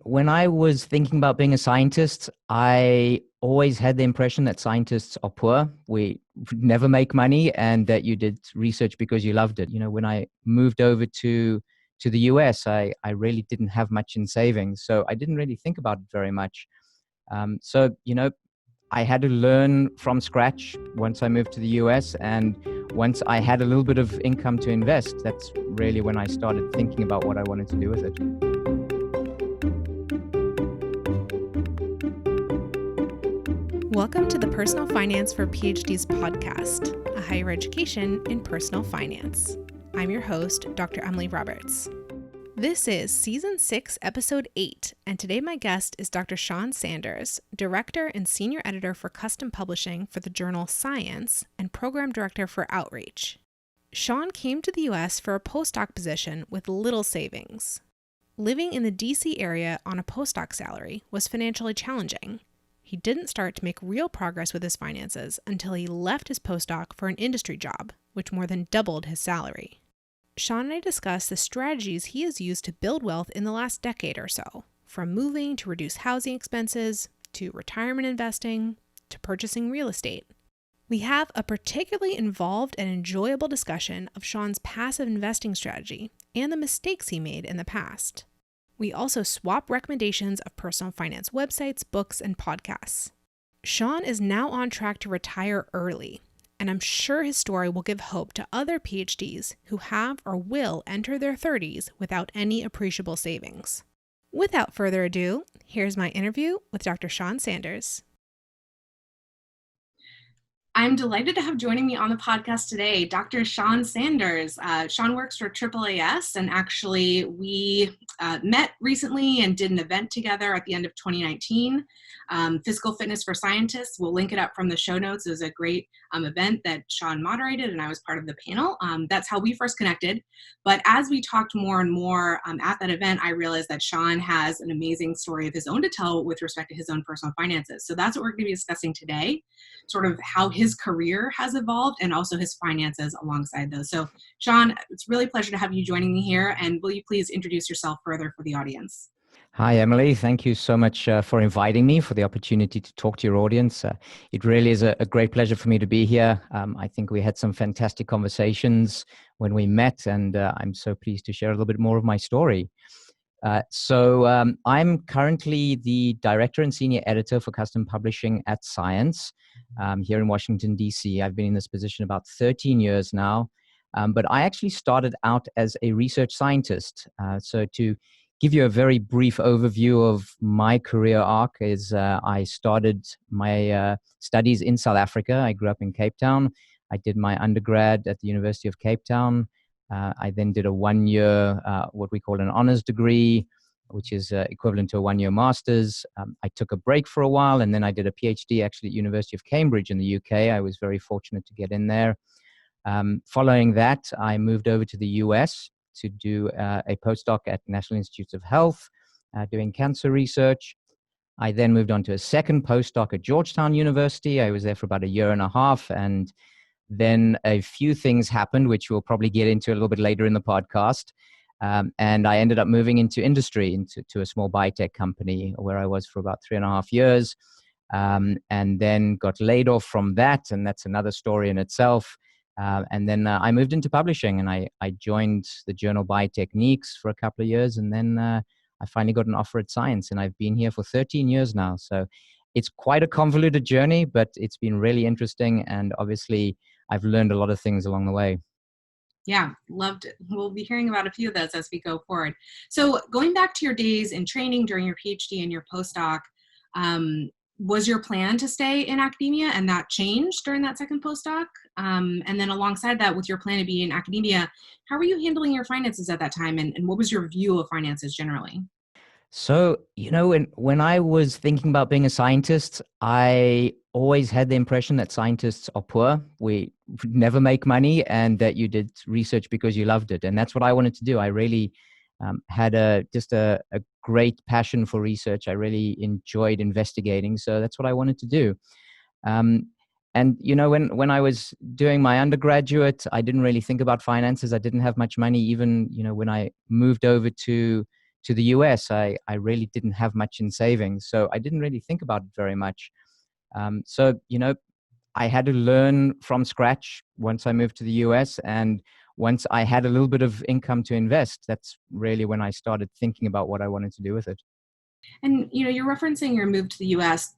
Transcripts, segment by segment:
When I was thinking about being a scientist, I always had the impression that scientists are poor. We never make money, and that you did research because you loved it. When I moved over to the US, I really didn't have much in savings, so I didn't really think about it very much. So I had to learn from scratch once I moved to the US, and once I had a little bit of income to invest, that's really when I started thinking about what I wanted to do with it. Welcome to the Personal Finance for PhDs podcast, a higher education in personal finance. I'm your host, Dr. Emily Roberts. This is Season 6, Episode 8, and today my guest is Dr. Sean Sanders, Director and Senior Editor for Custom Publishing for the journal Science and Program Director for Outreach. Sean came to the U.S. for a postdoc position with little savings. Living in the D.C. area on a postdoc salary was financially challenging. He didn't start to make real progress with his finances until he left his postdoc for an industry job, which more than doubled his salary. Sean and I discussed the strategies he has used to build wealth in the last decade or so, from moving to reduce housing expenses, to retirement investing, to purchasing real estate. We have a particularly involved and enjoyable discussion of Sean's passive investing strategy and the mistakes he made in the past. We also swap recommendations of personal finance websites, books, and podcasts. Sean is now on track to retire early, and I'm sure his story will give hope to other PhDs who have or will enter their 30s without any appreciable savings. Without further ado, here's my interview with Dr. Sean Sanders. I'm delighted to have joining me on the podcast today, Dr. Sean Sanders. Sean works for AAAS, and actually we met recently and did an event together at the end of 2019, Physical Fitness for Scientists. We'll link it up from the show notes. It was a great event that Sean moderated, and I was part of the panel. That's how we first connected. But as we talked more and more at that event, I realized that Sean has an amazing story of his own to tell with respect to his own personal finances. So that's what we're going to be discussing today, sort of how his career has evolved and also his finances alongside those. So Sean, it's really a pleasure to have you joining me here. And will you please introduce yourself further for the audience? Hi, Emily. Thank you so much for inviting me, for the opportunity to talk to your audience. It really is a great pleasure for me to be here. I think we had some fantastic conversations when we met, and I'm so pleased to share a little bit more of my story. I'm currently the Director and Senior Editor for Custom Publishing at Science here in Washington, D.C. I've been in this position about 13 years now, but I actually started out as a research scientist. So to give you a very brief overview of my career arc is I started my studies in South Africa. I grew up in Cape Town. I did my undergrad at the University of Cape Town. I then did a 1 year, what we call an honors degree, which is equivalent to a 1 year master's. I took a break for a while, and then I did a PhD actually at University of Cambridge in the UK. I was very fortunate to get in there. Following that, I moved over to the US to do a postdoc at National Institutes of Health, doing cancer research. I then moved on to a second postdoc at Georgetown University. I was there for about a year and a half, and then a few things happened, which we'll probably get into a little bit later in the podcast. And I ended up moving into industry, into a small biotech company where I was for about 3.5 years, and then got laid off from that. And that's another story in itself. And then I moved into publishing, and I joined the journal Biotechniques for a couple of years. And then I finally got an offer at Science, and I've been here for 13 years now. So it's quite a convoluted journey, but it's been really interesting. And obviously, I've learned a lot of things along the way. Yeah, loved it. We'll be hearing about a few of those as we go forward. So going back to your days in training during your PhD and your postdoc, was your plan to stay in academia, and that changed during that second postdoc? And then alongside that, with your plan to be in academia, how were you handling your finances at that time, and what was your view of finances generally? So, when I was thinking about being a scientist, I always had the impression that scientists are poor. We never make money, and that you did research because you loved it. And that's what I wanted to do. I really had a great passion for research. I really enjoyed investigating. So that's what I wanted to do. And when I was doing my undergraduate, I didn't really think about finances. I didn't have much money. Even when I moved over to to the US, I really didn't have much in savings. So I didn't really think about it very much. I had to learn from scratch once I moved to the US. And once I had a little bit of income to invest, that's really when I started thinking about what I wanted to do with it. And you're referencing your move to the US.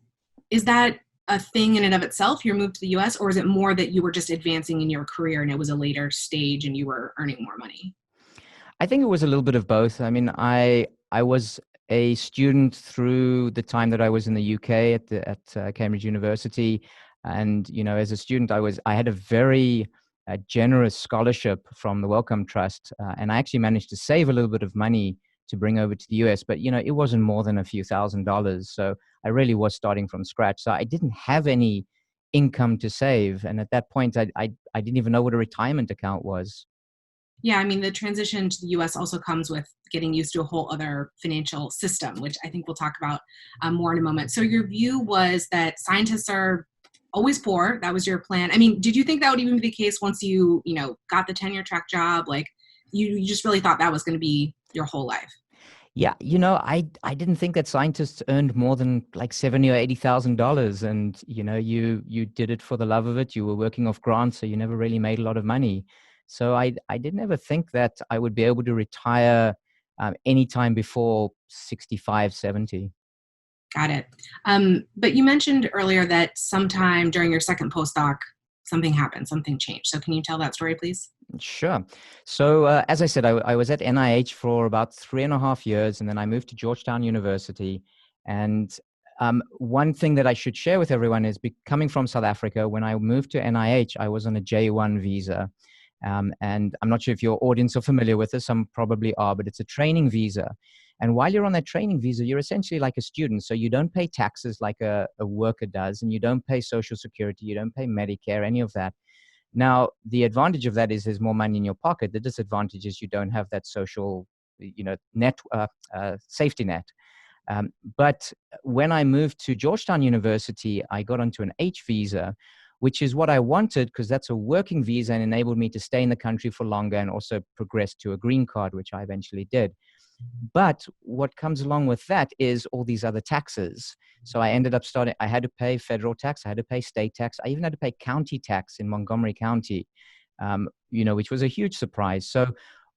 Is that a thing in and of itself, your move to the US, or is it more that you were just advancing in your career and it was a later stage and you were earning more money? I think it was a little bit of both. I mean, I was a student through the time that I was in the UK at Cambridge University, and as a student, I had a very generous scholarship from the Wellcome Trust, and I actually managed to save a little bit of money to bring over to the US. But it wasn't more than a few $1,000s, so I really was starting from scratch. So I didn't have any income to save, and at that point, I didn't even know what a retirement account was. Yeah, I mean, the transition to the US also comes with getting used to a whole other financial system, which I think we'll talk about more in a moment. So your view was that scientists are always poor. That was your plan. I mean, did you think that would even be the case once you got the tenure track job? Like you just really thought that was going to be your whole life? Yeah, I didn't think that scientists earned more than like $70,000 or $80,000, and you did it for the love of it. You were working off grants, so you never really made a lot of money. So I didn't ever think that I would be able to retire anytime before 65, 70. Got it. But you mentioned earlier that sometime during your second postdoc, something happened, something changed. So can you tell that story, please? Sure. So as I said, I was at NIH for about 3.5 years, and then I moved to Georgetown University. And one thing that I should share with everyone is coming from South Africa, when I moved to NIH, I was on a J1 visa. And I'm not sure if your audience are familiar with this, some probably are, but it's a training visa. And while you're on that training visa, you're essentially like a student. So you don't pay taxes like a worker does, and you don't pay Social Security, you don't pay Medicare, any of that. Now, the advantage of that is there's more money in your pocket. The disadvantage is you don't have that social, safety net. But when I moved to Georgetown University, I got onto an H visa, which is what I wanted because that's a working visa and enabled me to stay in the country for longer and also progress to a green card, which I eventually did. But what comes along with that is all these other taxes. So I ended up I had to pay federal tax, I had to pay state tax, I even had to pay county tax in Montgomery County, which was a huge surprise. So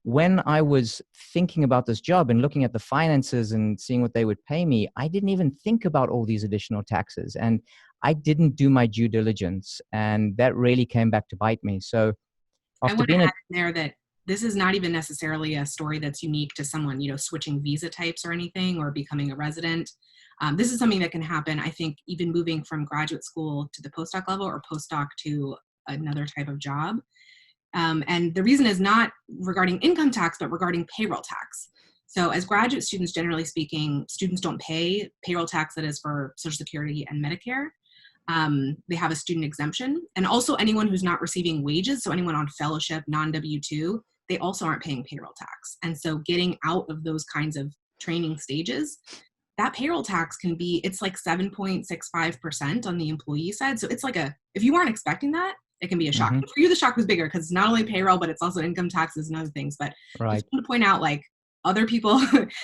when I was thinking about this job and looking at the finances and seeing what they would pay me, I didn't even think about all these additional taxes. And I didn't do my due diligence. And that really came back to bite me. So I after want to being add in there that this is not even necessarily a story that's unique to someone, switching visa types or anything or becoming a resident. This is something that can happen, I think, even moving from graduate school to the postdoc level or postdoc to another type of job. And the reason is not regarding income tax, but regarding payroll tax. So as graduate students, generally speaking, students don't pay payroll tax that is for Social Security and Medicare. They have a student exemption. And also anyone who's not receiving wages, so anyone on fellowship, non-W-2, they also aren't paying payroll tax. And so getting out of those kinds of training stages, that payroll tax it's like 7.65% on the employee side. So it's like if you weren't expecting that, it can be a shock. Mhm. For you, the shock was bigger because it's not only payroll, but it's also income taxes and other things. But Right. just want to point out, like, other people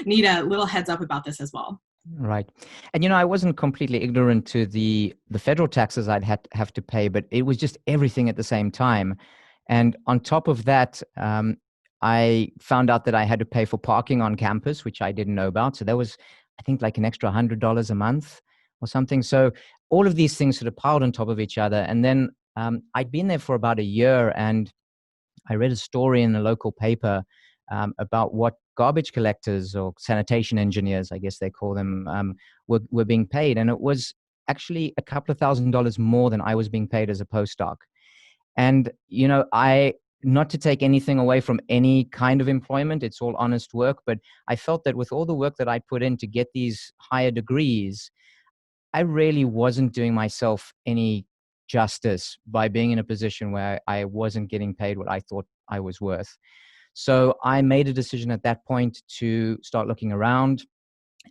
need a little heads up about this as well. Right. And I wasn't completely ignorant to the federal taxes have to pay, but it was just everything at the same time. And on top of that, I found out that I had to pay for parking on campus, which I didn't know about. So that was, I think, like an extra $100 a month or something. So all of these things sort of piled on top of each other. And then I'd been there for about a year, and I read a story in a local paper about what garbage collectors or sanitation engineers, I guess they call them, were being paid. And it was actually a couple of $1,000s more than I was being paid as a postdoc. And, not to take anything away from any kind of employment, it's all honest work, but I felt that with all the work that I put in to get these higher degrees, I really wasn't doing myself any justice by being in a position where I wasn't getting paid what I thought I was worth. So I made a decision at that point to start looking around,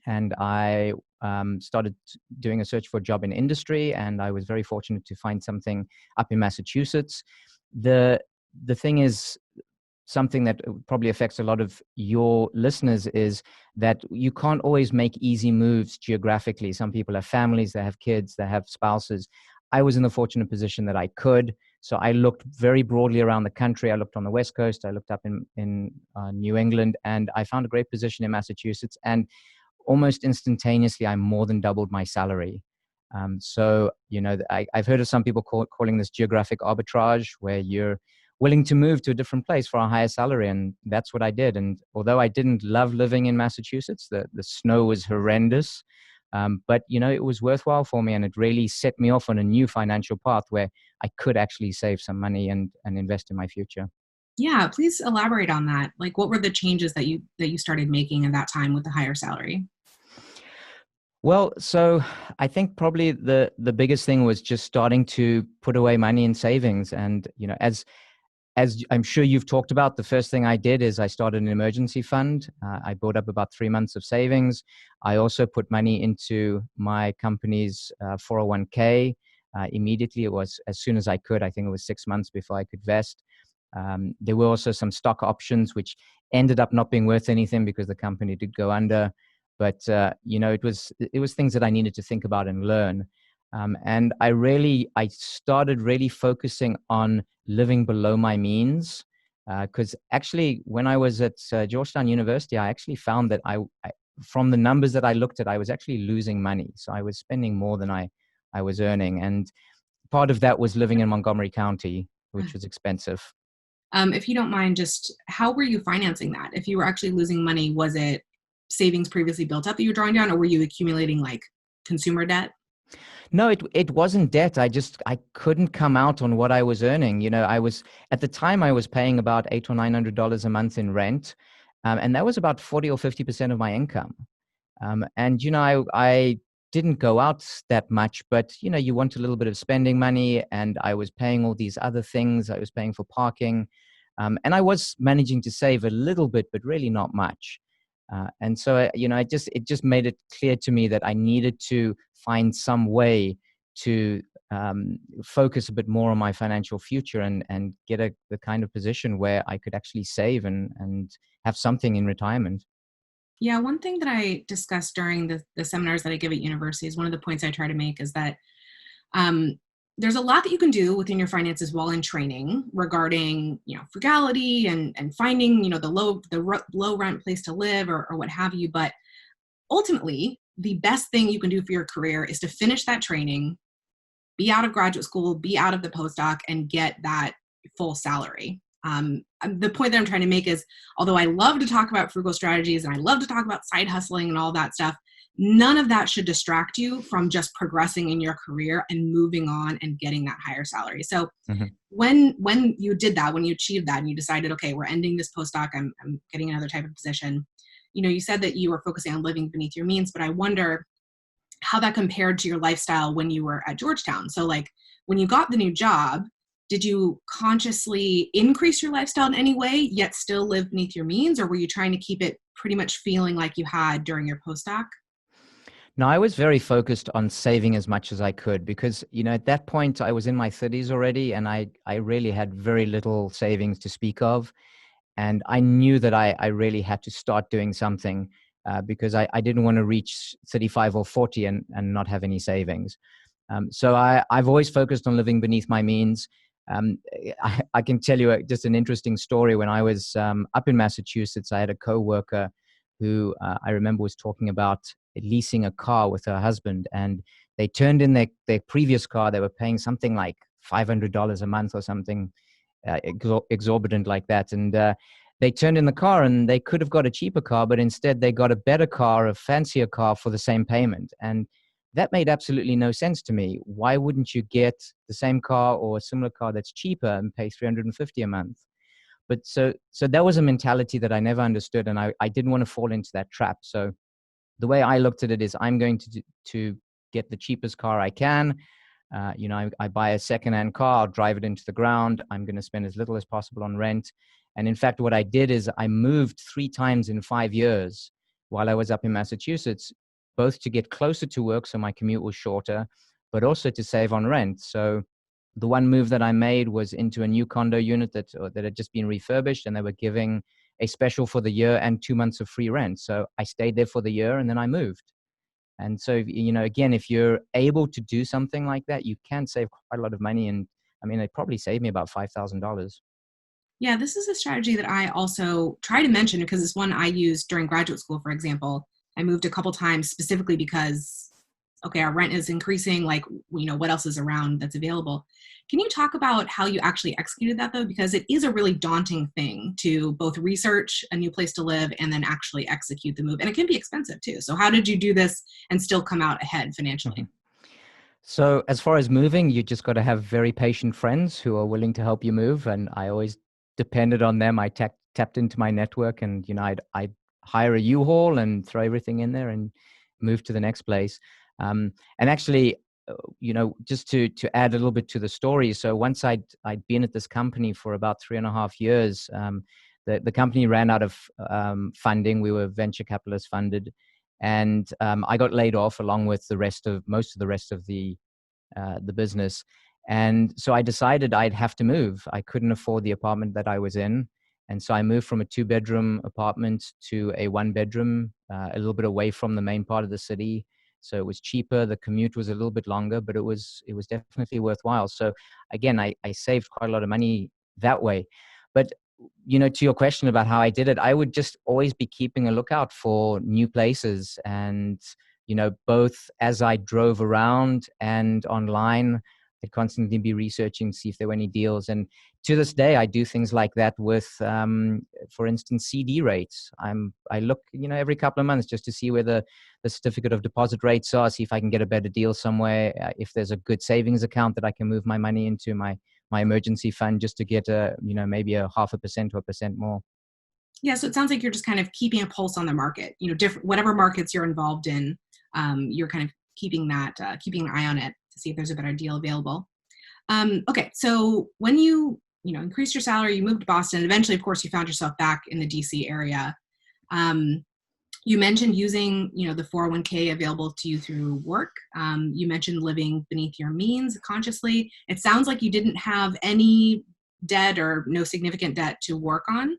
and I started doing a search for a job in industry, and I was very fortunate to find something up in Massachusetts. The thing is, something that probably affects a lot of your listeners is that you can't always make easy moves geographically. Some people have families, they have kids, they have spouses. I was in the fortunate position that I could. So I looked very broadly around the country. I looked on the West Coast. I looked up in New England, and I found a great position in Massachusetts. And almost instantaneously, I more than doubled my salary. So, I've heard of some people calling this geographic arbitrage, where you're willing to move to a different place for a higher salary. And that's what I did. And although I didn't love living in Massachusetts, the snow was horrendous. But, it was worthwhile for me, and it really set me off on a new financial path where I could actually save some money and invest in my future. Yeah, please elaborate on that. Like, what were the changes that you started making at that time with the higher salary? Well, so I think probably the biggest thing was just starting to put away money in savings. And, as I'm sure you've talked about, the first thing I did is I started an emergency fund. I built up about 3 months of savings. I also put money into my company's 401k immediately. It was as soon as I could. I think it was 6 months before I could vest. There were also some stock options, which ended up not being worth anything because the company did go under. But it was things that I needed to think about and learn. And I started really focusing on living below my means, because actually when I was at Georgetown University, I actually found that from the numbers that I looked at, I was actually losing money. So I was spending more than I was earning. And part of that was living in Montgomery County, which was expensive. If you don't mind, just how were you financing that? If you were actually losing money, was it savings previously built up that you were drawing down, or were you accumulating like consumer debt? No, it wasn't debt. I couldn't come out on what I was earning. At the time I was paying about $800 or $900 a month in rent, and that was about 40 or 50% of my income. And I didn't go out that much, but you want a little bit of spending money, and I was paying all these other things. I was paying for parking, and I was managing to save a little bit, but really not much. And so, it just made it clear to me that I needed to find some way to focus a bit more on my financial future and get the kind of position where I could actually save and have something in retirement. Yeah, one thing that I discussed during the seminars that I give at universities, one of the points I try to make is that um, there's a lot that you can do within your finances while in training regarding, frugality and finding, the low rent place to live or what have you. But ultimately, the best thing you can do for your career is to finish that training, be out of graduate school, be out of the postdoc, and get that full salary. The point that I'm trying to make is, although I love to talk about frugal strategies and I love to talk about side hustling and all that stuff, none of that should distract you from just progressing in your career and moving on and getting that higher salary. So Mhm. when you did that, when you achieved that and you decided, okay, we're ending this postdoc, I'm getting another type of position, you said that you were focusing on living beneath your means, but I wonder how that compared to your lifestyle when you were at Georgetown. So like when you got the new job, did you consciously increase your lifestyle in any way, yet still live beneath your means? Or were you trying to keep it pretty much feeling like you had during your postdoc? No, I was very focused on saving as much as I could because, at that point I was in my 30s already, and I really had very little savings to speak of. And I knew that I really had to start doing something because I didn't want to reach 35 or 40 and not have any savings. So I've always focused on living beneath my means. I can tell you just an interesting story. When I was up in Massachusetts, I had a coworker who I remember was talking about leasing a car with her husband, and they turned in their previous car. They were paying something like $500 a month or something exorbitant like that. And they turned in the car, and they could have got a cheaper car, but instead they got a better car, a fancier car for the same payment. And that made absolutely no sense to me. Why wouldn't you get the same car or a similar car that's cheaper and pay $350 a month? But so that was a mentality that I never understood, and I didn't want to fall into that trap. So the way I looked at it is, I'm going to get the cheapest car I can. I buy a secondhand car, I'll drive it into the ground. I'm going to spend as little as possible on rent. And in fact, what I did is I moved 3 times in 5 years while I was up in Massachusetts, both to get closer to work so my commute was shorter, but also to save on rent. So the one move that I made was into a new condo unit that had just been refurbished, and they were giving a special for the year and 2 months of free rent. So I stayed there for the year and then I moved. And so, again, if you're able to do something like that, you can save quite a lot of money. And I mean, it probably saved me about $5,000. Yeah, this is a strategy that I also try to mention because it's one I used during graduate school, for example. I moved a couple times specifically because, okay, our rent is increasing, like, what else is around that's available? Can you talk about how you actually executed that, though? Because it is a really daunting thing to both research a new place to live and then actually execute the move. And it can be expensive, too. So how did you do this and still come out ahead financially? So as far as moving, you just got to have very patient friends who are willing to help you move. And I always depended on them. I tapped into my network, and I'd hire a U-Haul and throw everything in there and move to the next place. And actually, just to add a little bit to the story. So once I'd been at this company for about 3.5 years, the company ran out of funding. We were venture capitalist funded, and I got laid off along with most of the rest of the business. And so I decided I'd have to move. I couldn't afford the apartment that I was in. And so I moved from a 2-bedroom apartment to a 1-bedroom, a little bit away from the main part of the city. So it was cheaper. The commute was a little bit longer, but it was definitely worthwhile. So again, I saved quite a lot of money that way. But to your question about how I did it, I would just always be keeping a lookout for new places. And both as I drove around and online, I'd constantly be researching to see if there were any deals. And to this day, I do things like that with, for instance, CD rates. I look, every couple of months just to see where the certificate of deposit rates are, see if I can get a better deal somewhere. If there's a good savings account that I can move my money into, my emergency fund, just to get maybe a 0.5% or 1% more. Yeah, so it sounds like you're just kind of keeping a pulse on the market. Different whatever markets you're involved in, you're kind of keeping an eye on it to see if there's a better deal available. Okay, so when you increased your salary, you moved to Boston. Eventually, of course, you found yourself back in the DC area. You mentioned using the 401k available to you through work. You mentioned living beneath your means consciously. It sounds like you didn't have any debt or no significant debt to work on.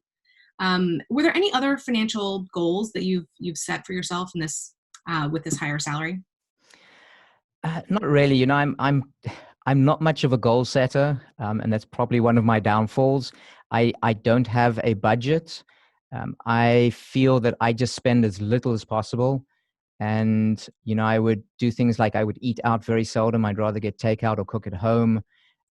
Were there any other financial goals that you've set for yourself in this with this higher salary? Not really. I'm not much of a goal setter, and that's probably one of my downfalls. I don't have a budget. I feel that I just spend as little as possible. And, I would do things like I would eat out very seldom. I'd rather get takeout or cook at home.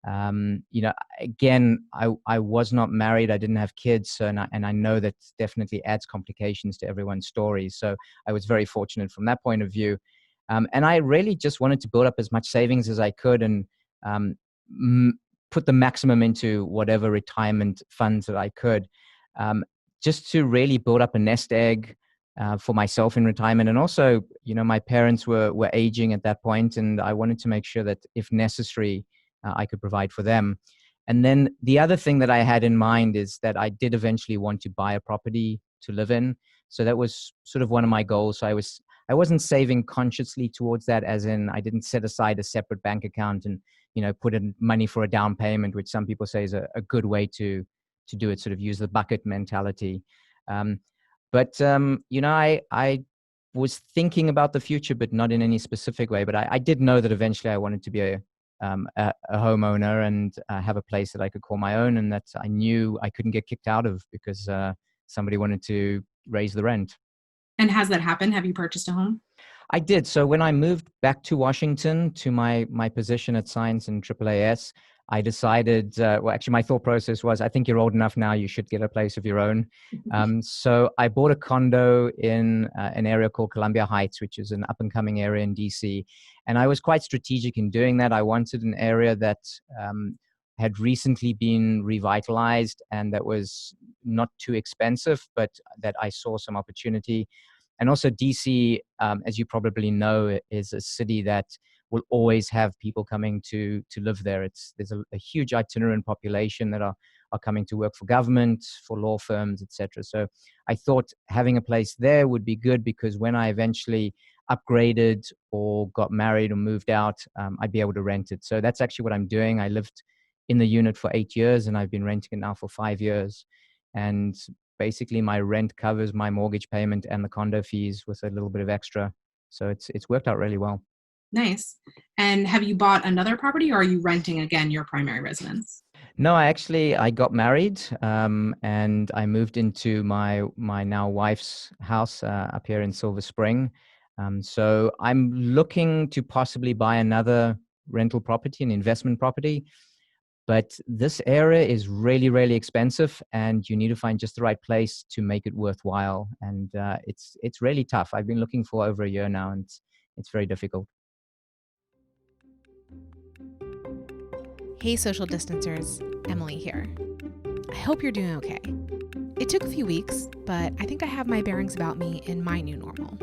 Again, I was not married. I didn't have kids. So, and I know that definitely adds complications to everyone's stories. So I was very fortunate from that point of view. And I really just wanted to build up as much savings as I could and put the maximum into whatever retirement funds that I could, just to really build up a nest egg for myself in retirement. And also, my parents were aging at that point, and I wanted to make sure that if necessary, I could provide for them. And then the other thing that I had in mind is that I did eventually want to buy a property to live in. So that was sort of one of my goals. So I wasn't saving consciously towards that, as in I didn't set aside a separate bank account and, put in money for a down payment, which some people say is a good way to do it, sort of use the bucket mentality. But I was thinking about the future, but not in any specific way. But I did know that eventually I wanted to be a homeowner and have a place that I could call my own, and that I knew I couldn't get kicked out of because somebody wanted to raise the rent. And has that happened? Have you purchased a home? I did. So when I moved back to Washington to my position at Science and AAAS, I decided, well, actually my thought process was, I think you're old enough now, you should get a place of your own. So I bought a condo in an area called Columbia Heights, which is an up and coming area in DC. And I was quite strategic in doing that. I wanted an area that had recently been revitalized and that was not too expensive, but that I saw some opportunity. And also DC, as you probably know, is a city that will always have people coming to live there. There's a huge itinerant population that are coming to work for government, for law firms, etc. So I thought having a place there would be good, because when I eventually upgraded or got married or moved out, I'd be able to rent it. So that's actually what I'm doing. I lived in the unit for 8 years, and I've been renting it now for 5 years. And basically my rent covers my mortgage payment and the condo fees with a little bit of extra. So it's worked out really well. Nice. And have you bought another property, or are you renting again your primary residence? No, I got married, and I moved into my now wife's house up here in Silver Spring. So I'm looking to possibly buy another rental property, an investment property. But this area is really, really expensive, and you need to find just the right place to make it worthwhile. And it's really tough. I've been looking for over a year now, and it's very difficult. Hey, social distancers, Emily here. I hope you're doing okay. It took a few weeks, but I think I have my bearings about me in my new normal.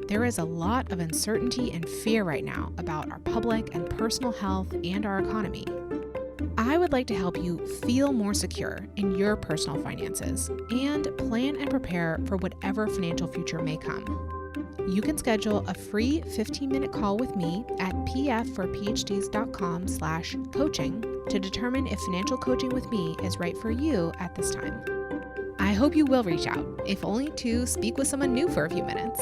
There is a lot of uncertainty and fear right now about our public and personal health and our economy. I would like to help you feel more secure in your personal finances and plan and prepare for whatever financial future may come. You can schedule a free 15-minute call with me at pfforphds.com/coaching to determine if financial coaching with me is right for you at this time. I hope you will reach out, if only to speak with someone new for a few minutes.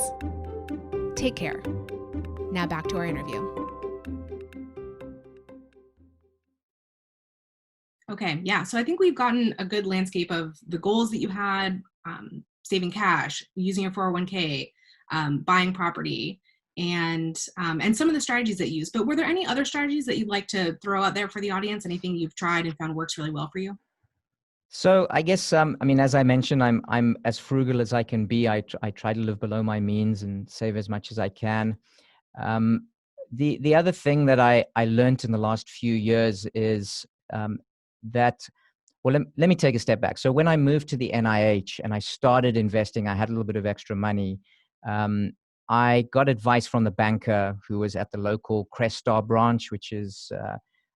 Take care. Now back to our interview. Okay, yeah. So I think we've gotten a good landscape of the goals that you had, saving cash, using your 401k, buying property, and some of the strategies that you use. But were there any other strategies that you'd like to throw out there for the audience? Anything you've tried and found works really well for you? So I guess, as I mentioned, I'm as frugal as I can be. I try to live below my means and save as much as I can. The other thing that I learned in the last few years is that, well, let me take a step back. So when I moved to the NIH and I started investing, I had a little bit of extra money. I got advice from the banker who was at the local Crestar branch, which is,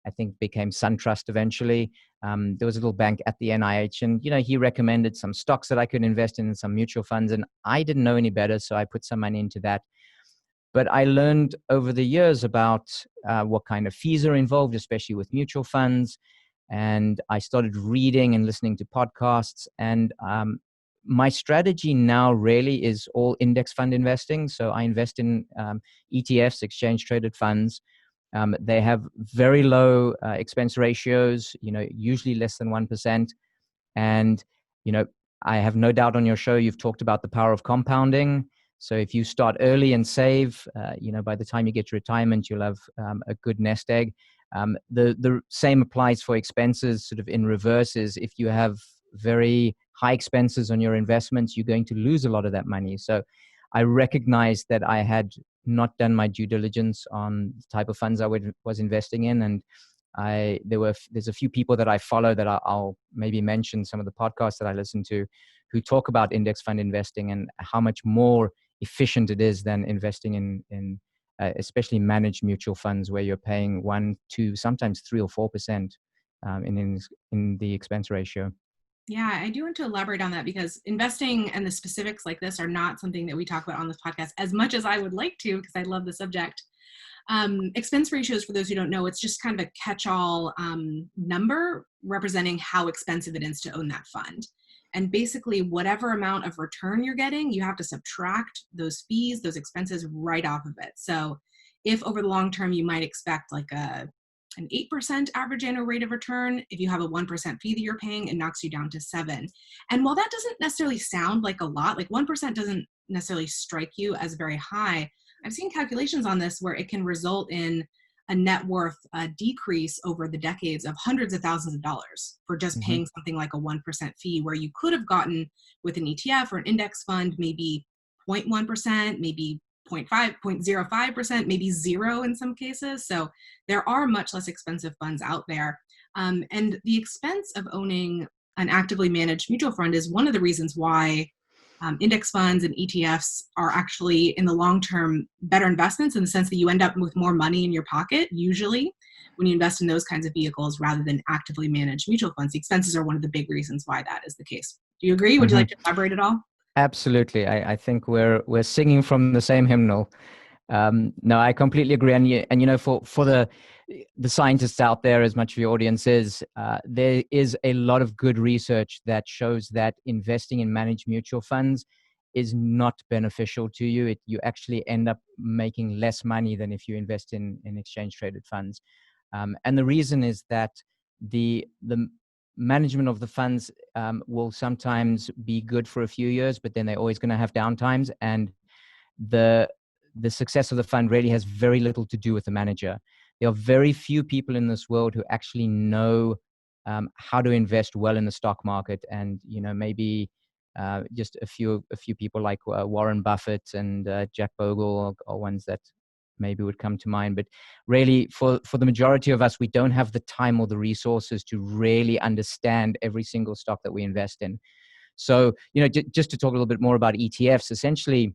I think, became SunTrust eventually. There was a little bank at the NIH, and he recommended some stocks that I could invest in and some mutual funds, and I didn't know any better, so I put some money into that. But I learned over the years about what kind of fees are involved, especially with mutual funds. And I started reading and listening to podcasts. And my strategy now really is all index fund investing. So I invest in ETFs, exchange traded funds. They have very low expense ratios, usually less than 1%. And, I have no doubt on your show, you've talked about the power of compounding. So if you start early and save, by the time you get to retirement, you'll have a good nest egg. The same applies for expenses, sort of in reverse, is if you have very high expenses on your investments, you're going to lose a lot of that money. So I recognized that I had not done my due diligence on the type of funds I was investing in. And there's a few people that I follow that I'll maybe mention, some of the podcasts that I listen to, who talk about index fund investing and how much more efficient it is than investing in especially managed mutual funds, where you're paying 1, 2, sometimes 3 or 4% in the expense ratio. Yeah, I do want to elaborate on that, because investing and the specifics like this are not something that we talk about on this podcast as much as I would like to, because I love the subject. Expense ratios, for those who don't know, it's just kind of a catch-all number representing how expensive it is to own that fund. And basically, whatever amount of return you're getting, you have to subtract those fees, those expenses right off of it. So if over the long term, you might expect like an 8% average annual rate of return, if you have a 1% fee that you're paying, it knocks you down to 7%. And while that doesn't necessarily sound like a lot, like 1% doesn't necessarily strike you as very high, I've seen calculations on this where it can result in a net worth decrease over the decades of hundreds of thousands of dollars for just paying something like a 1% fee, where you could have gotten with an ETF or an index fund maybe 0.1%, maybe 0.5, 0.05%, maybe 0 in some cases. So there are much less expensive funds out there. And the expense of owning an actively managed mutual fund is one of the reasons why index funds and ETFs are actually, in the long term, better investments, in the sense that you end up with more money in your pocket, usually, when you invest in those kinds of vehicles rather than actively managed mutual funds. The expenses are one of the big reasons why that is the case. Do you agree? Would you like to elaborate at all? Absolutely. I think we're singing from the same hymnal. No, I completely agree. And for the scientists out there, as much of your audience is, there is a lot of good research that shows that investing in managed mutual funds is not beneficial to you. You actually end up making less money than if you invest in exchange traded funds. And the reason is that the management of the funds will sometimes be good for a few years, but then they're always going to have downtimes, and the the success of the fund really has very little to do with the manager. There are very few people in this world who actually know how to invest well in the stock market, and maybe just a few people like Warren Buffett and Jack Bogle are ones that maybe would come to mind. But really, for the majority of us, we don't have the time or the resources to really understand every single stock that we invest in. So, just to talk a little bit more about ETFs, essentially,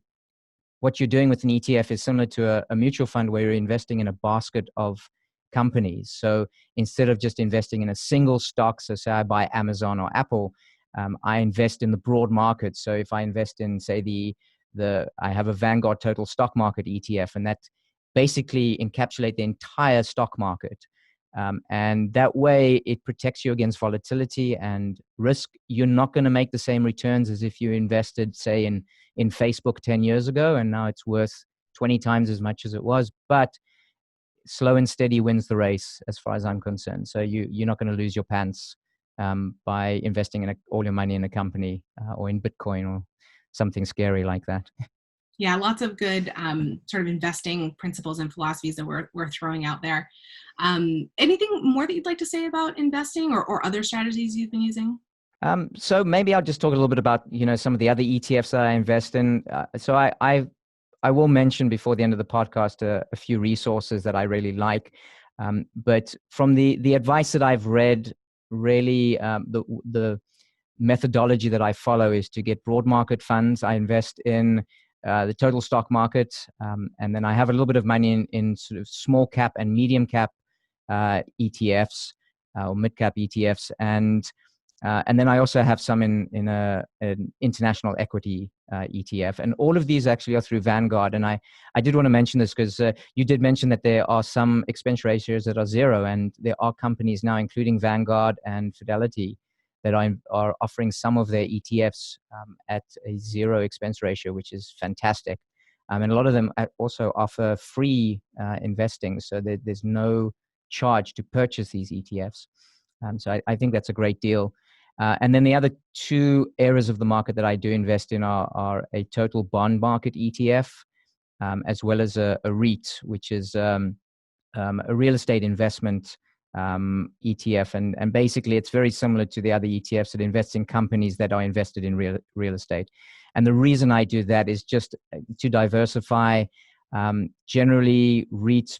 what you're doing with an ETF is similar to a mutual fund where you're investing in a basket of companies. So instead of just investing in a single stock, so say I buy Amazon or Apple, I invest in the broad market. So if I invest in, say, I have a Vanguard Total Stock Market ETF, and that basically encapsulates the entire stock market. And that way it protects you against volatility and risk. You're not going to make the same returns as if you invested, say, in Facebook 10 years ago, and now it's worth 20 times as much as it was. But slow and steady wins the race, as far as I'm concerned. So you're not going to lose your pants by investing in all your money in a company or in Bitcoin or something scary like that. Yeah, lots of good sort of investing principles and philosophies that we're throwing out there. Anything more that you'd like to say about investing or other strategies you've been using? So maybe I'll just talk a little bit about some of the other ETFs that I invest in. So I will mention before the end of the podcast a few resources that I really like. But from the advice that I've read, really the methodology that I follow is to get broad market funds. I invest in the total stock market, and then I have a little bit of money in sort of small cap and medium cap ETFs or mid cap ETFs, and then I also have some in an international equity ETF. And all of these actually are through Vanguard. And I did want to mention this because you did mention that there are some expense ratios that are zero. And there are companies now, including Vanguard and Fidelity, that are offering some of their ETFs at a zero expense ratio, which is fantastic. And a lot of them also offer free investing. So there's no charge to purchase these ETFs. So I think that's a great deal. And then the other two areas of the market that I do invest in are a total bond market ETF, as well as a REIT, which is a real estate investment ETF. And basically, it's very similar to the other ETFs that invest in companies that are invested in real estate. And the reason I do that is just to diversify. Generally, REITs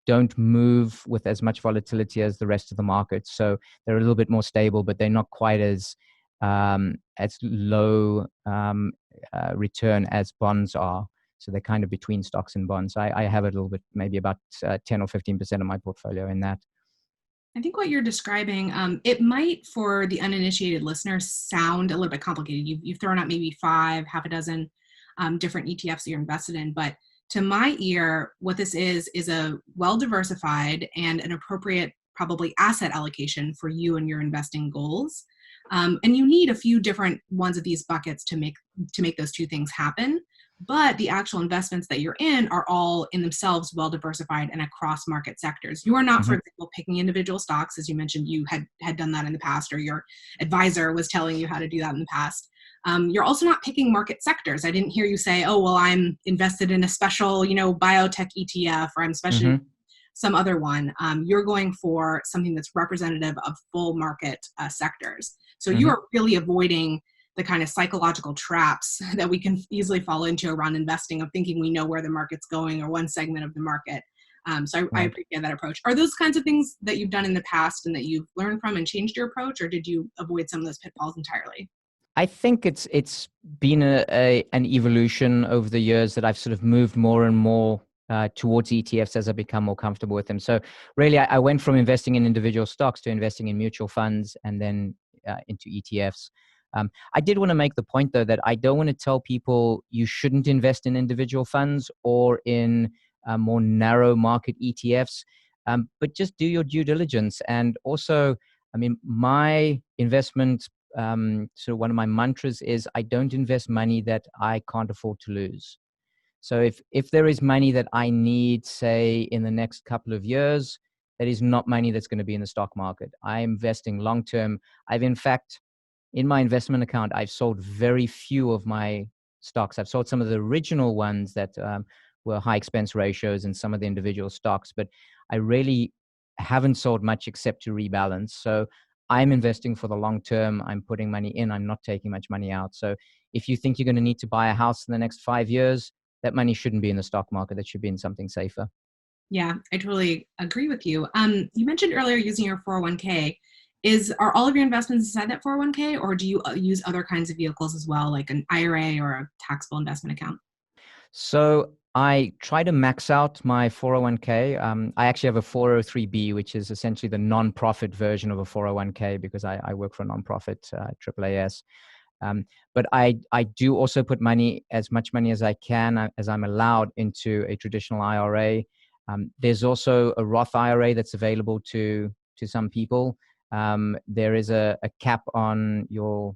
don't move with as much volatility as the rest of the market. So they're a little bit more stable, but they're not quite as low return as bonds are. So they're kind of between stocks and bonds. I have a little bit, maybe about 10 or 15% of my portfolio in that. I think what you're describing, it might, for the uninitiated listener, sound a little bit complicated. You've thrown out maybe half a dozen different ETFs that you're invested in, but to my ear, what this is a well-diversified and an appropriate, probably, asset allocation for you and your investing goals. And you need a few different ones of these buckets to make those two things happen. But the actual investments that you're in are all in themselves well diversified and across market sectors. You are not, for example, picking individual stocks, as you mentioned you had done that in the past, or your advisor was telling you how to do that in the past. You're also not picking market sectors. I didn't hear you say, oh, well, I'm invested in a special, biotech ETF, or I'm special some other one. You're going for something that's representative of full market sectors. So you are really avoiding the kind of psychological traps that we can easily fall into around investing, of thinking we know where the market's going or one segment of the market. So I appreciate that approach. Are those kinds of things that you've done in the past and that you've learned from and changed your approach, or did you avoid some of those pitfalls entirely? I think it's been an evolution over the years that I've sort of moved more and more towards ETFs as I become more comfortable with them. So really, I went from investing in individual stocks to investing in mutual funds, and then into ETFs. I did want to make the point, though, that I don't want to tell people you shouldn't invest in individual funds or in more narrow market ETFs, but just do your due diligence. And also, I mean, my investment, so one of my mantras is I don't invest money that I can't afford to lose. So if there is money that I need, say, in the next couple of years, that is not money that's going to be in the stock market. I'm investing long term. I've, in fact, in my investment account, I've sold very few of my stocks. I've sold some of the original ones that were high expense ratios and some of the individual stocks, but I really haven't sold much except to rebalance. So I'm investing for the long term. I'm putting money in. I'm not taking much money out. So if you think you're going to need to buy a house in the next 5 years, that money shouldn't be in the stock market. That should be in something safer. Yeah, I totally agree with you. You mentioned earlier using your 401k. Are all of your investments inside that 401k, or do you use other kinds of vehicles as well, like an IRA or a taxable investment account? So I try to max out my 401k. I actually have a 403b, which is essentially the non-profit version of a 401k because I work for a non-profit, AAAS. But I do also put as much money as I can, as I'm allowed, into a traditional IRA. There's also a Roth IRA that's available to some people. There is a cap on your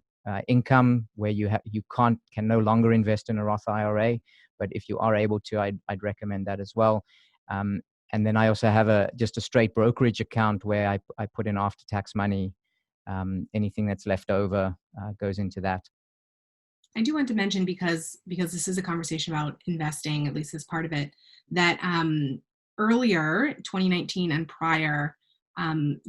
income where you can no longer invest in a Roth IRA. But if you are able to, I'd recommend that as well. And then I also have just a straight brokerage account where I put in after-tax money. Anything that's left over goes into that. I do want to mention, because this is a conversation about investing, at least as part of it, that earlier, 2019 and prior,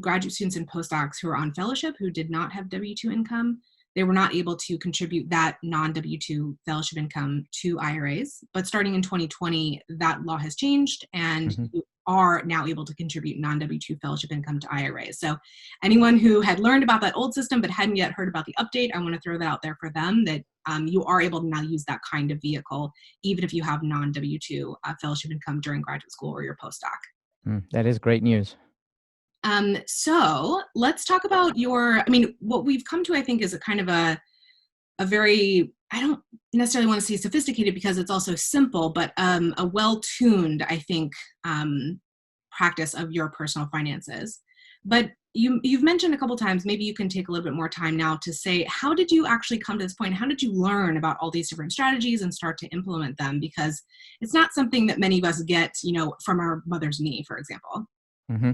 graduate students and postdocs who were on fellowship who did not have W-2 income, they were not able to contribute that non-W-2 fellowship income to IRAs. But starting in 2020, that law has changed, and you are now able to contribute non-W-2 fellowship income to IRAs. So anyone who had learned about that old system but hadn't yet heard about the update, I want to throw that out there for them, that you are able to now use that kind of vehicle, even if you have non-W-2 fellowship income during graduate school or your postdoc. That is great news. So let's talk about what we've come to, I think, is a kind of a very, I don't necessarily want to say sophisticated because it's also simple, but a well-tuned, I think, practice of your personal finances. But you've mentioned a couple times, maybe you can take a little bit more time now to say, how did you actually come to this point? How did you learn about all these different strategies and start to implement them? Because it's not something that many of us get, from our mother's knee, for example. Mm-hmm.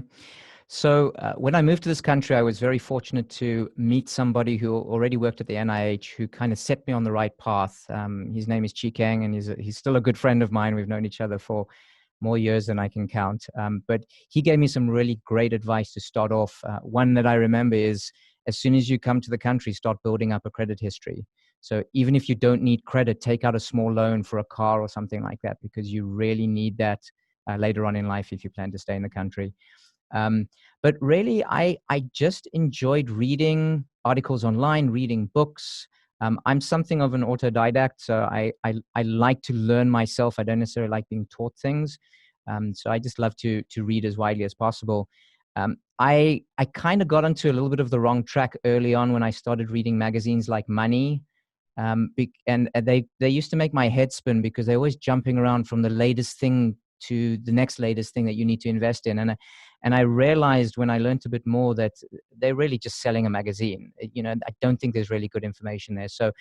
So when I moved to this country, I was very fortunate to meet somebody who already worked at the NIH, who kind of set me on the right path. His name is Chi Kang, and he's still a good friend of mine. We've known each other for more years than I can count. But he gave me some really great advice to start off. One that I remember is, as soon as you come to the country, start building up a credit history. So even if you don't need credit, take out a small loan for a car or something like that, because you really need that later on in life if you plan to stay in the country. But really, I just enjoyed reading articles online, reading books. I'm something of an autodidact, so I like to learn myself. I don't necessarily like being taught things. So I just love to read as widely as possible. I kind of got onto a little bit of the wrong track early on when I started reading magazines like Money. And they used to make my head spin because they're always jumping around from the latest thing to the next latest thing that you need to invest in. And I realized when I learned a bit more that they're really just selling a magazine. I don't think there's really good information there. So,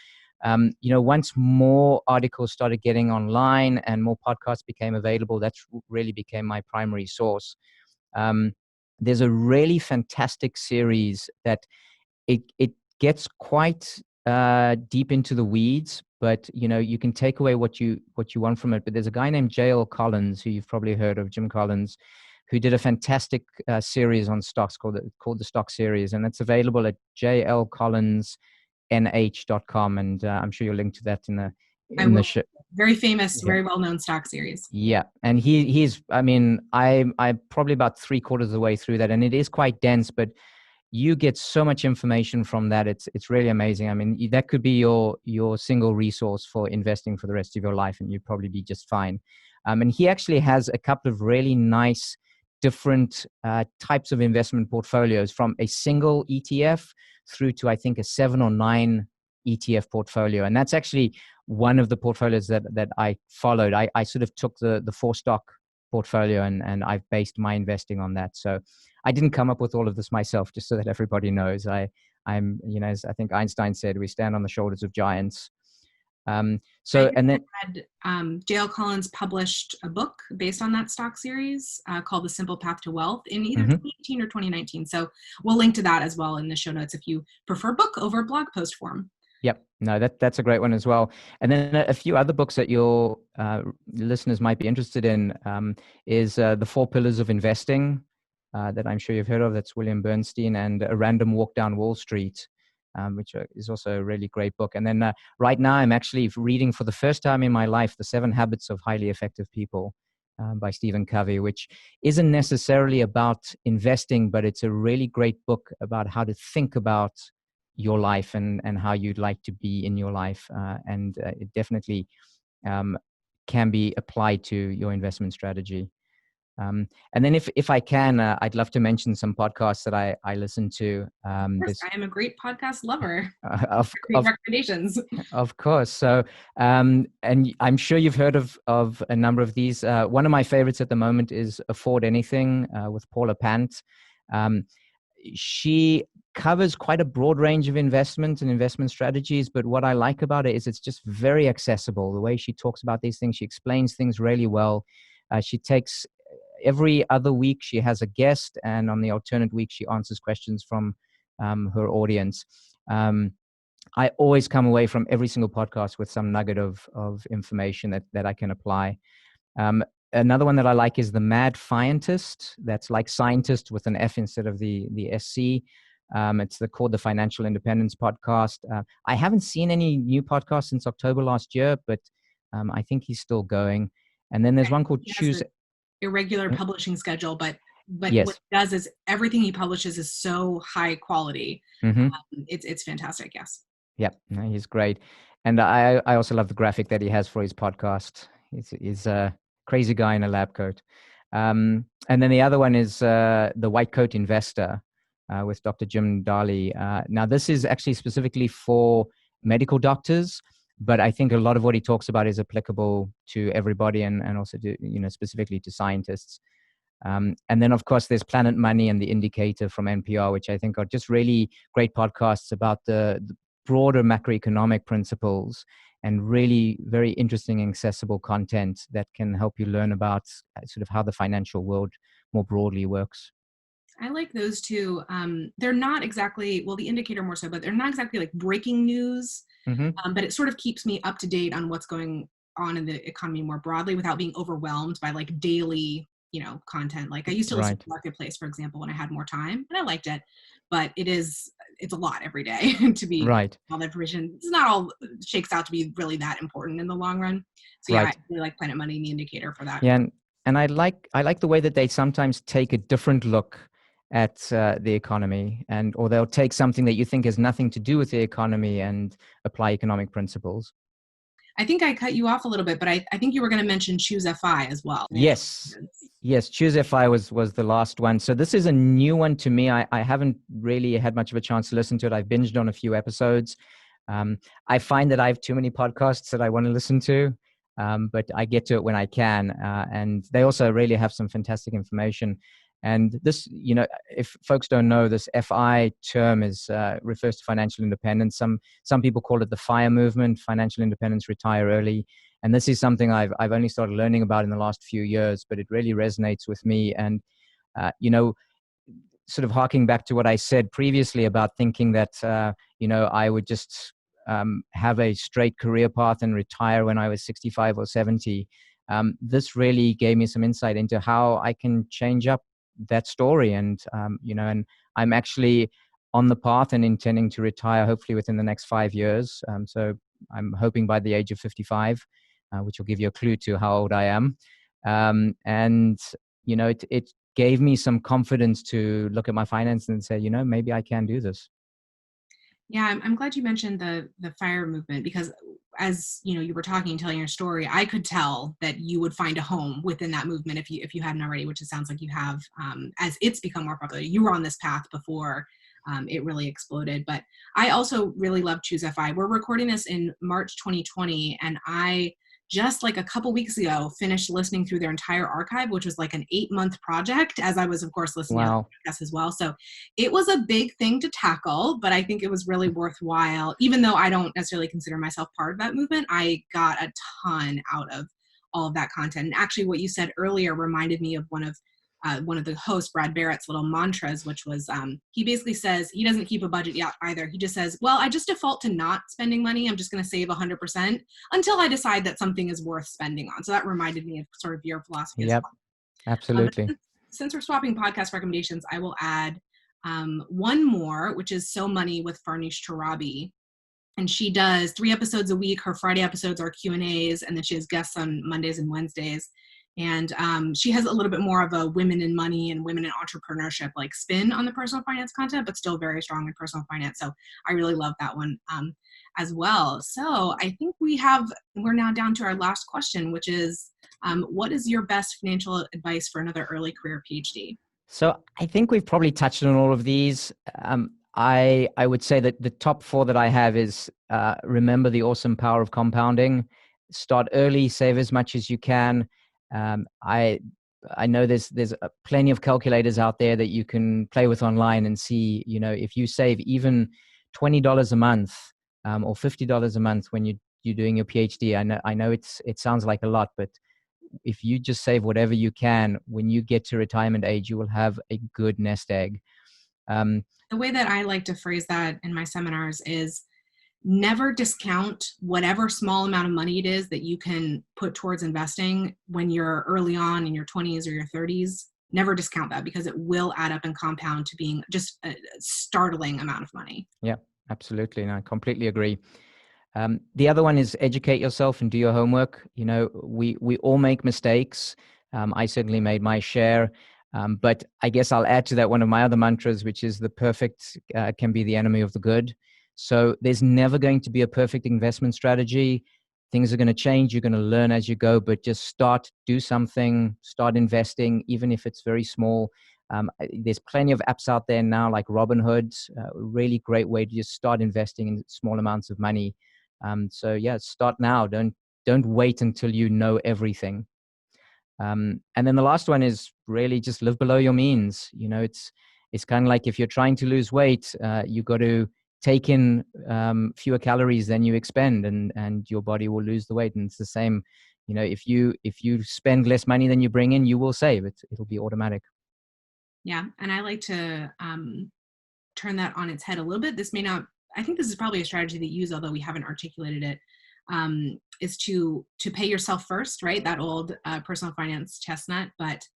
once more articles started getting online and more podcasts became available, that really became my primary source. There's a really fantastic series that it gets quite deep into the weeds, but you can take away what you want from it. But there's a guy named J.L. Collins, who you've probably heard of, Jim Collins, who did a fantastic series on stocks called the Stock Series, and it's available at jlcollinsnh.com, and I'm sure you'll link to that in the show. Very famous, very well-known stock series. Yeah, and he's I'm probably about 3/4 of the way through that, and it is quite dense, but you get so much information from that. It's really amazing. I mean, that could be your single resource for investing for the rest of your life, and you'd probably be just fine. And he actually has a couple of really nice different types of investment portfolios, from a single ETF through to, I think, a 7 or 9 ETF portfolio. And that's actually one of the portfolios that I followed. I sort of took the 4-stock portfolio and I've based my investing on that. So I didn't come up with all of this myself, just so that everybody knows. I'm, as I think Einstein said, we stand on the shoulders of giants. And then Dale Collins published a book based on that stock series called The Simple Path to Wealth in either 2018 or 2019. So we'll link to that as well in the show notes if you prefer book over blog post form. Yep. No, that's a great one as well. And then a few other books that your listeners might be interested in is The 4 Pillars of Investing that I'm sure you've heard of. That's William Bernstein, and A Random Walk Down Wall Street, which is also a really great book. And then right now I'm actually reading for the first time in my life The 7 Habits of Highly Effective People by Stephen Covey, which isn't necessarily about investing, but it's a really great book about how to think about your life and how you'd like to be in your life. And it definitely can be applied to your investment strategy. And then if I can, I'd love to mention some podcasts that I listen to. Of course, I am a great podcast lover. Great recommendations. Of course. So, and I'm sure you've heard of a number of these. One of my favorites at the moment is Afford Anything with Paula Pant. She covers quite a broad range of investment and investment strategies, but what I like about it is it's just very accessible. The way she talks about these things, she explains things really well. She takes every other week she has a guest, and on the alternate week she answers questions from her audience. I always come away from every single podcast with some nugget of information that I can apply. Another one that I like is The Mad Fientist. That's like scientist with an F instead of the SC. It's called the Financial Independence Podcast. I haven't seen any new podcasts since October last year, but I think he's still going. And then there's one called Choose. Irregular publishing schedule, but yes. What he does is everything he publishes is so high quality. It's fantastic. Yes. Yeah, no, he's great. And I also love the graphic that he has for his podcast. He's a crazy guy in a lab coat. And then the other one is The White Coat Investor with Dr. Jim Daly. Now, this is actually specifically for medical doctors, but I think a lot of what he talks about is applicable to everybody and also to, specifically to scientists. And then, of course, there's Planet Money and The Indicator from NPR, which I think are just really great podcasts about the broader macroeconomic principles and really very interesting, accessible content that can help you learn about sort of how the financial world more broadly works. I like those two. They're not exactly, well, The Indicator more so, but they're not exactly like breaking news, but it sort of keeps me up to date on what's going on in the economy more broadly without being overwhelmed by like daily, content. Like I used to listen to Marketplace, for example, when I had more time, and I liked it, but it's a lot every day to be all the information. It's not all shakes out to be really that important in the long run. So I really like Planet Money and The Indicator for that. Yeah, and I like the way that they sometimes take a different look at the economy, or they'll take something that you think has nothing to do with the economy and apply economic principles. I think I cut you off a little bit, but I think you were going to mention Choose FI as well. Yes, Choose FI was the last one. So this is a new one to me. I haven't really had much of a chance to listen to it. I've binged on a few episodes. I find that I have too many podcasts that I want to listen to, but I get to it when I can. And they also really have some fantastic information. And this, if folks don't know, this FI term refers to financial independence. Some people call it the FIRE movement, financial independence, retire early. And this is something I've only started learning about in the last few years, but it really resonates with me. And, sort of harking back to what I said previously about thinking that, I would just have a straight career path and retire when I was 65 or 70. This really gave me some insight into how I can change up that story. And, and I'm actually on the path and intending to retire hopefully within the next 5 years. So I'm hoping by the age of 55, which will give you a clue to how old I am. And, it gave me some confidence to look at my finances and say, maybe I can do this. Yeah, I'm glad you mentioned the FIRE movement, because as you were talking and telling your story, I could tell that you would find a home within that movement if you hadn't already, which it sounds like you have. As it's become more popular, you were on this path before it really exploded. But I also really love Choose FI. We're recording this in March 2020, and I just like a couple weeks ago finished listening through their entire archive, which was like an 8-month project, as I was, of course, listening to the podcast as well. So it was a big thing to tackle, but I think it was really worthwhile. Even though I don't necessarily consider myself part of that movement, I got a ton out of all of that content. And actually what you said earlier reminded me of one of the hosts, Brad Barrett's little mantras, which was, he basically says he doesn't keep a budget yet either. He just says, well, I just default to not spending money. I'm just going to save 100% until I decide that something is worth spending on. So that reminded me of sort of your philosophy as well. Absolutely. Since we're swapping podcast recommendations, I will add one more, which is So Money with Farnoosh Torabi. And she does 3 episodes a week. Her Friday episodes are Q&As, and then she has guests on Mondays and Wednesdays. And she has a little bit more of a women in money and women in entrepreneurship like spin on the personal finance content, but still very strong in personal finance. So I really love that one as well. So I think we're now down to our last question, which is, what is your best financial advice for another early career PhD? So I think we've probably touched on all of these. I would say that the top 4 that I have is remember the awesome power of compounding. Start early, save as much as you can. I know there's plenty of calculators out there that you can play with online and see, if you save even $20 a month or $50 a month when you're doing your PhD. I know it sounds like a lot, but if you just save whatever you can, when you get to retirement age, you will have a good nest egg. The way that I like to phrase that in my seminars is never discount whatever small amount of money it is that you can put towards investing when you're early on in your 20s or your 30s. Never discount that, because it will add up and compound to being just a startling amount of money. Yeah, absolutely. And I completely agree. The other one is educate yourself and do your homework. We all make mistakes. I certainly made my share. But I guess I'll add to that one of my other mantras, which is the perfect can be the enemy of the good. So there's never going to be a perfect investment strategy. Things are going to change. You're going to learn as you go, but just do something, start investing, even if it's very small. There's plenty of apps out there now like Robinhood, a really great way to just start investing in small amounts of money. So yeah, start now. Don't wait until you know everything. And then the last one is really just live below your means. It's kind of like if you're trying to lose weight, you got to take in fewer calories than you expend, and your body will lose the weight. And it's the same, if you spend less money than you bring in, you will save. It'll be automatic. Yeah, and I like to turn that on its head a little bit. I think this is probably a strategy that you use, although we haven't articulated it, is to pay yourself first, right? That old personal finance chestnut, but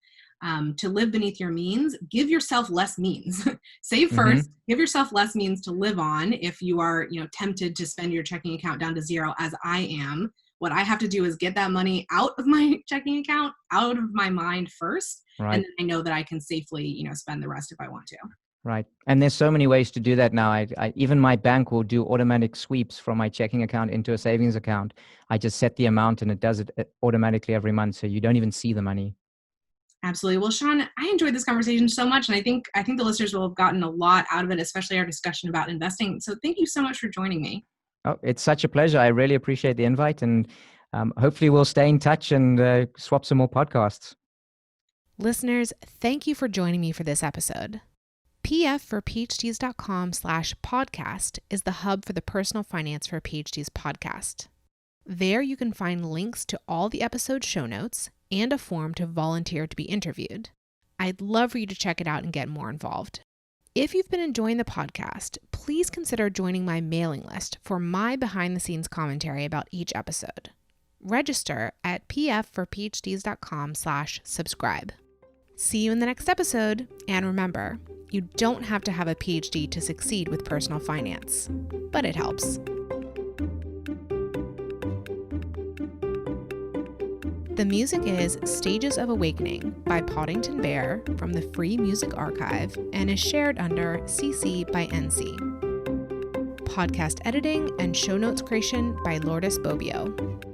to live beneath your means, give yourself less means. Save first, give yourself less means to live on. If you are, tempted to spend your checking account down to 0, as I am, what I have to do is get that money out of my checking account, out of my mind first. Right. And then I know that I can safely, spend the rest if I want to. Right. And there's so many ways to do that now. I even my bank will do automatic sweeps from my checking account into a savings account. I just set the amount and it does it automatically every month. So you don't even see the money. Absolutely. Well, Sean, I enjoyed this conversation so much. And I think the listeners will have gotten a lot out of it, especially our discussion about investing. So thank you so much for joining me. Oh, it's such a pleasure. I really appreciate the invite. And hopefully we'll stay in touch and swap some more podcasts. Listeners, thank you for joining me for this episode. pfforphds.com/podcast is the hub for the Personal Finance for PhDs podcast. There you can find links to all the episode show notes and a form to volunteer to be interviewed. I'd love for you to check it out and get more involved. If you've been enjoying the podcast, please consider joining my mailing list for my behind-the-scenes commentary about each episode. Register at pfforphds.com/subscribe. See you in the next episode, and remember, you don't have to have a PhD to succeed with personal finance, but it helps. The music is Stages of Awakening by Poddington Bear from the Free Music Archive and is shared under CC by NC. Podcast editing and show notes creation by Lourdes Bobbio.